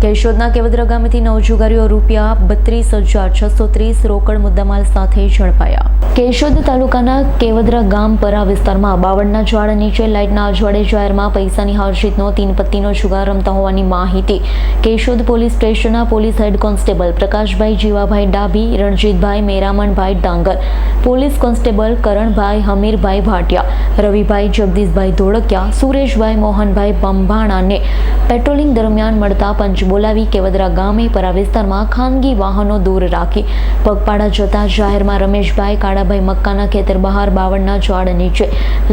કેશોદના કેવદરા ગામેથી 9 જુગારીઓ ₹32,630 રોકડ મુદ્દામાલ સાથે ઝડપાયા। કેશોદ તાલુકાના કેવદરા ગામ પરા વિસ્તારમાં બાવળના ઝાડ નીચે લાઇટના અજવાળે જાહેરમાં પૈસાની હારજીતનો 3 પત્તીનો જુગાર રમતા હોવાની માહિતી કેશોદ પોલીસ સ્ટેશનના police head constable Prakashbhai Jivabhai Dabhi, Ranjitbhai Meramanbhai Dangar, police constable Karanbhai Hamirbhai Bhatia, Ravibhai Jagdishbhai Dholakia, Sureshbhai Mohanbhai બંભાણાને પેટ્રોલિંગ દરમિયાન મળતા પંચ બોલાવી કેવદરા ગામે પરા વિસ્તારમાં ખાનગી વાહનો દૂર રાખી પગપાળા જતા જાહેરમાં રમેશભાઈ કાળાભાઈ મક્કાના ખેતર બહાર બાવળના ઝાડ નીચે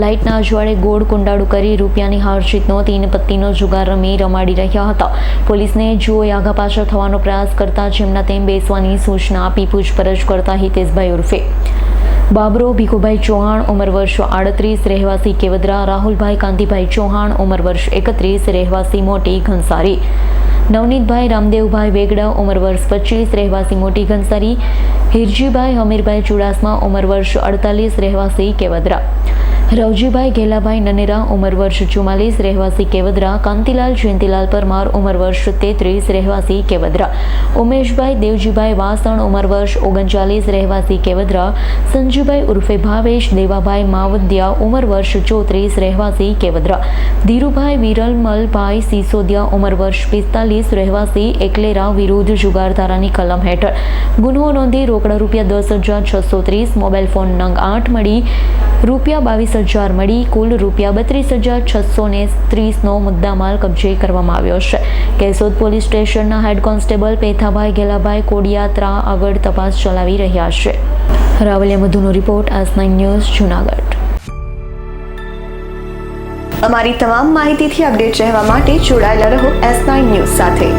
લાઇટના અજવાળે ગોળ કુંડાળું કરી રૂપિયાની હારજીતનો 3 પત્તીનો જુગાર રમી રમાડી રહ્યા હતા। પોલીસને જોઈ આગા પાછળ થવાનો પ્રયાસ કરતા જેમના તેમ બેસવાની સૂચના આપી પૂછપરછ કરતા હિતેશભાઈ ઉર્ફે બાબરો ભીખુભાઈ ચૌહાણ ઉંમર વર્ષ 38 રહેવાસી કેવદરા, રાહુલભાઈ કાંતિભાઈ ચૌહાણ ઉંમર વર્ષ 31 રહેવાસી મોટી ઘનસારી, નવનીતભાઈ રામદેવભાઈ વેગડા ઉંમર વર્ષ 25 રહેવાસી મોટી ઘનસારી, હિરજીભાઈ હમીરભાઈ ચુડાસમા ઉંમર વર્ષ 48 રહેવાસી કેવદરા, રવજીભાઈ ઘેલાભાઈ નનેરા ઉંમર વર્ષ 44 રહેવાસી કેવદરા, કાંતિલાલ જયંતિલાલ પરમાર ઉંમર વર્ષ 33 રહેવાસી કેવદરા, ઉમેશભાઈ દેવજીભાઈ વાસણ ઉંમર વર્ષ 39 રહેવાસી કેવદરા, સંજુભાઈ ઉર્ફે ભાવેશ દેવાભાઈ માવદિયા ઉંમર વર્ષ 34 રહેવાસી કેવદરા, ધીરુભાઈ વિરલમલભાઈ સિસોદિયા ઉંમર વર્ષ 45 રહેવાસી એકલેરા વિરુદ્ધ જુગારધારાની કલમ હેઠળ ગુનો નોંધી રોકડા ₹10,630, મોબાઈલ ફોન નંગ 8 મળી ₹22,000 મળી કુલ ₹32,630નો મુદ્દામાલ કબજે કરવામાં આવ્યો છે। કેશોદ પોલીસ સ્ટેશનના હેડ કોન્સ્ટેબલ પેથાભાઈ ગેલાભાઈ કોડિયાત્રા આગળ તપાસ ચલાવી રહ્યા છે। રાવલિયા મધુનો રિપોર્ટ S9 ન્યૂઝ જૂનાગઢ। અમારી તમામ માહિતીથી અપડેટ રહેવા માટે જોડાયેલા રહો S9 ન્યૂઝ સાથે।